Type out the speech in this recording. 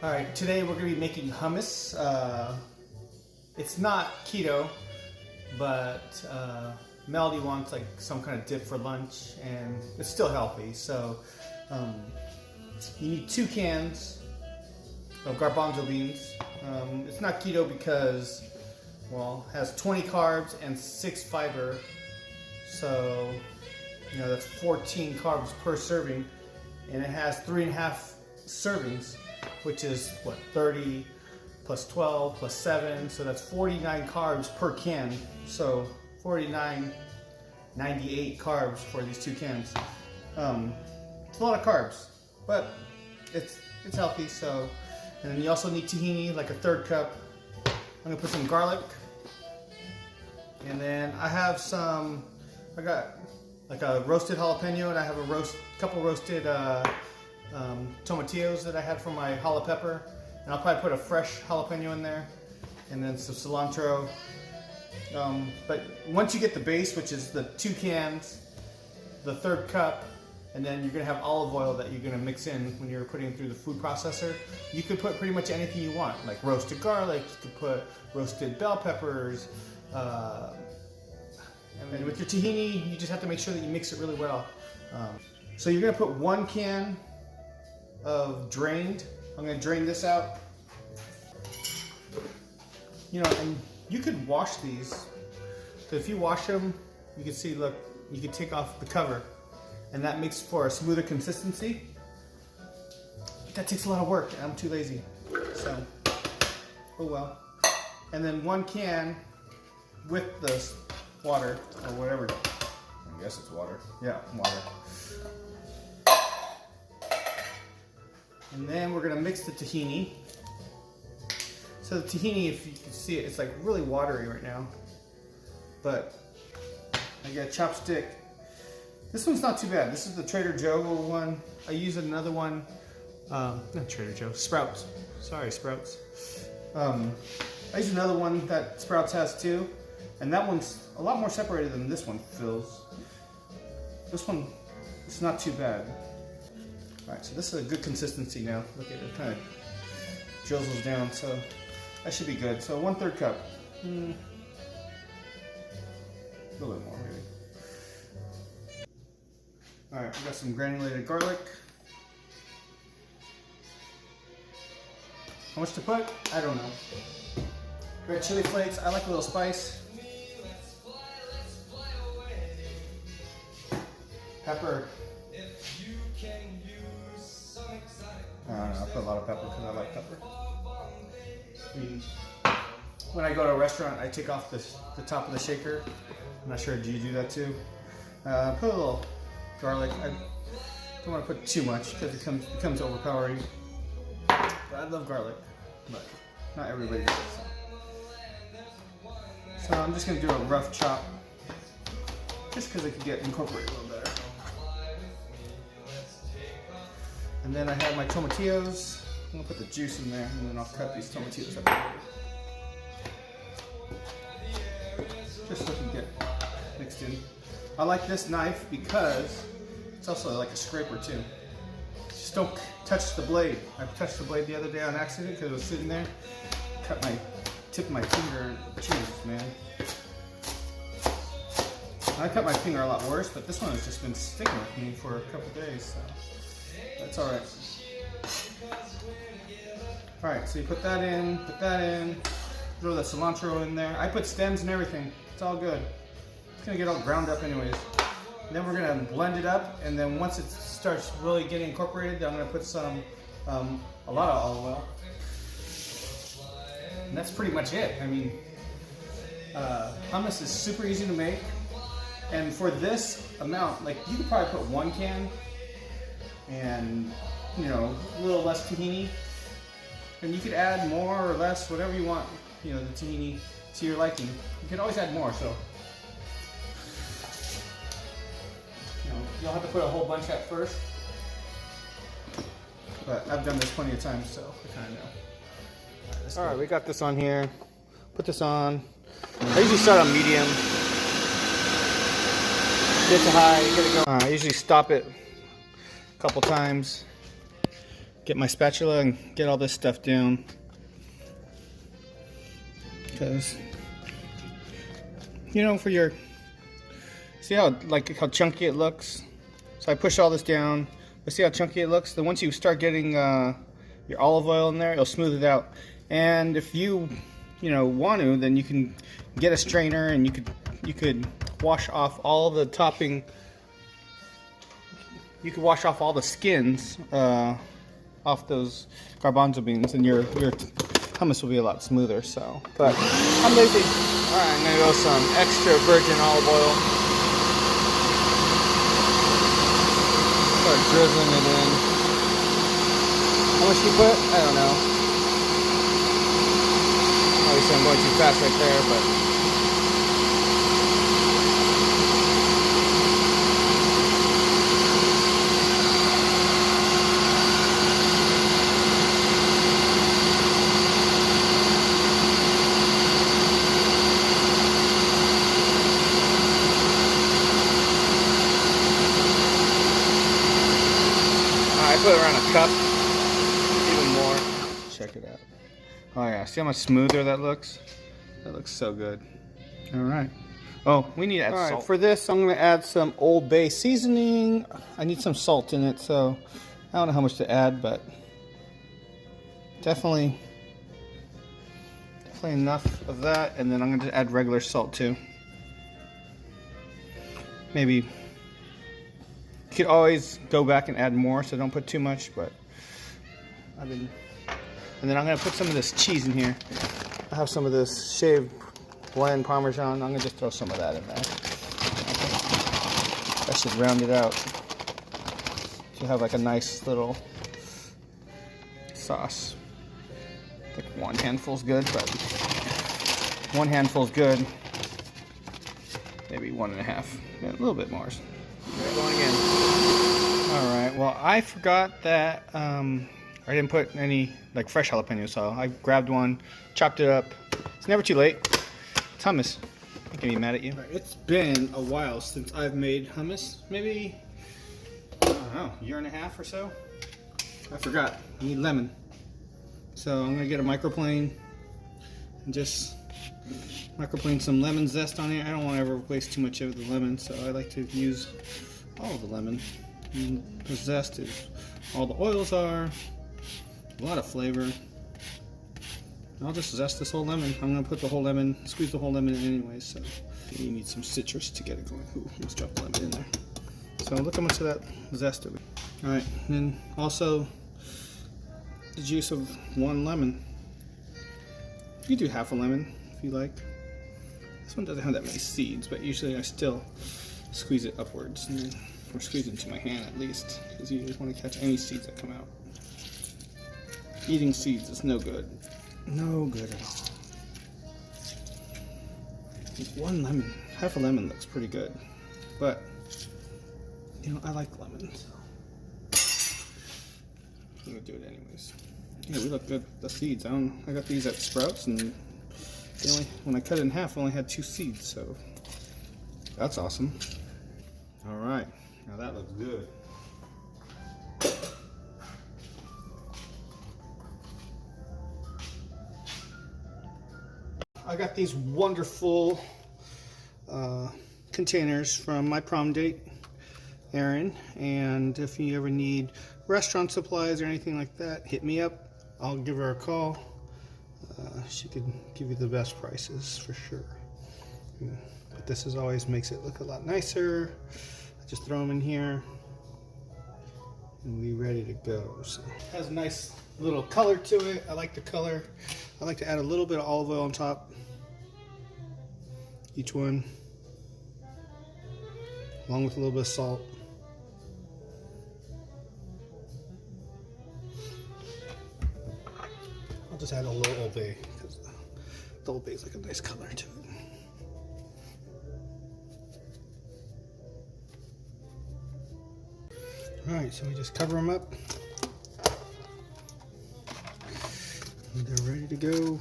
Alright, today we're going to be making hummus. It's not keto, but Melody wants like some kind of dip for lunch, and it's still healthy. So you need 2 cans of garbanzo beans. It's not keto because, well, it has 20 carbs and 6 fiber. So, you know, that's 14 carbs per serving, and it has 3.5 servings, which is what, 30 plus 12 plus 7, so that's 49 carbs per can. So 98 carbs for these 2 cans. It's a lot of carbs, but it's healthy. So, and then you also need tahini, like a 1/3 cup. I'm gonna put some garlic, and then I got like a roasted jalapeno, and I have a couple roasted tomatillos that I had from my Jala-Pepper, and I'll probably put a fresh jalapeno in there, and then some cilantro. But once you get the base, which is the 2 cans, the 1/3 cup, and then you're gonna have olive oil that you're gonna mix in when you're putting it through the food processor. You could put pretty much anything you want, like roasted garlic. You could put roasted bell peppers. And with your tahini, you just have to make sure that you mix it really well. So you're gonna put 1 can of drained. I'm gonna drain this out. You know, and you could wash these. So if you wash them, you can see, look, you can take off the cover, and that makes for a smoother consistency. But that takes a lot of work, and I'm too lazy. So, oh well. And then 1 can with this water, or whatever. I guess it's water. Yeah, water. And then we're gonna mix the tahini. So the tahini, if you can see it, it's like really watery right now. But I got a chopstick. This one's not too bad. This is the Trader Joe one. I use another one, not Trader Joe, Sprouts. Sorry, Sprouts. I use another one that Sprouts has too. And that one's a lot more separated than this one feels. This one, it's not too bad. Alright, so this is a good consistency now. Look at it, it kind of drizzles down, so that should be good. So 1/3 cup. A little bit more maybe. Alright, we got some granulated garlic. How much to put? I don't know. Red chili flakes, I like a little spice. Pepper. I don't know, I put a lot of pepper because I like pepper. When I go to a restaurant, I take off the top of the shaker. I'm not sure, do you do that too? Put a little garlic. I don't want to put too much because it becomes overpowering. But I love garlic, but not everybody does. So I'm just going to do a rough chop, just because it can get incorporated a little better. And then I have my tomatillos. I'm gonna put the juice in there, and then I'll cut these tomatillos up. Just so it can get mixed in. I like this knife because it's also like a scraper too. Just don't touch the blade. I touched the blade the other day on accident because it was sitting there. Cut my tip of my finger. Jesus, man. I cut my finger a lot worse, but this one has just been sticking with me for a couple days. So. That's alright. Alright, so you put that in, throw the cilantro in there. I put stems and everything. It's all good. It's gonna get all ground up anyways. And then we're gonna blend it up, and then once it starts really getting incorporated, I'm gonna put some, a lot of olive oil. And that's pretty much it. I mean, hummus is super easy to make. And for this amount, like, you could probably put 1 can, and, you know, a little less tahini, and you could add more or less, whatever you want, you know, the tahini to your liking. You can always add more, so, you know, you'll have to put a whole bunch at first, but I've done this plenty of times, so I kind of know. Alright, we got this on here. Put this on. I usually start on medium. Get to high, get it going. I usually stop it couple times, get my spatula and get all this stuff down. Because, you know, for your, see how chunky it looks? So I push all this down, but see how chunky it looks? Then once you start getting your olive oil in there, it'll smooth it out. And if you want to, then you can get a strainer and you could wash off all the topping. You could wash off all the skins off those garbanzo beans, and your hummus will be a lot smoother. So, but I'm lazy. All right, I'm gonna go some extra virgin olive oil. Start drizzling it in. How much you put? I don't know. Obviously, I'm going too fast right there, but. I put around a cup, even more. Check it out. Oh yeah, see how much smoother that looks? That looks so good. All right. Oh, we need to add salt. For this, I'm gonna add some Old Bay seasoning. I need some salt in it, so I don't know how much to add, but definitely enough of that. And then I'm gonna add regular salt too. Maybe. You could always go back and add more, so don't put too much, but and then I'm gonna put some of this cheese in here. I have some of this shaved blend Parmesan. I'm gonna just throw some of that in there. That should round it out. So you have like a nice little sauce. I think one handful's good, but one handful's good. Maybe 1.5. Yeah, a little bit more. Going in. Alright, well I forgot that I didn't put any like fresh jalapenos, so I grabbed one, chopped it up. It's never too late. It's hummus. I can be mad at you. Right, it's been a while since I've made hummus. Maybe, I don't know, 1.5 years or so. I forgot. I need lemon. So I'm gonna get a microplane and just microplane some lemon zest on it. I don't want to ever waste too much of the lemon, so I like to use all of the lemon. And the zest is all the oils are, a lot of flavor. I'll just zest this whole lemon. I'm gonna put the whole lemon, squeeze the whole lemon in anyway, so you need some citrus to get it going. Ooh, let's drop the lemon in there. So look how much of that zest it. Alright, and then also the juice of 1 lemon. You can do half a lemon if you like. This one doesn't have that many seeds, but usually I still squeeze it upwards, and then, or squeeze it into my hand at least, because you just want to catch any seeds that come out. Eating seeds is no good. No good at all. 1 lemon, half a lemon looks pretty good, but you know, I like lemons. I'm gonna do it anyways. Yeah, we look good. The seeds. I got these at Sprouts, and when I cut it in half, I only had 2 seeds, so that's awesome. All right, now that looks good. I got these wonderful containers from my prom date, Erin, and if you ever need restaurant supplies or anything like that, hit me up. I'll give her a call. She could give you the best prices for sure. But this is always makes it look a lot nicer. I just throw them in here and we're ready to go. So it has a nice little color to it. I like the color. I like to add a little bit of olive oil on top. Each one, along with a little bit of salt. I'll just add a little Old Bay because the Old Bay is like a nice color to it. Alright, so we just cover them up. And they're ready to go.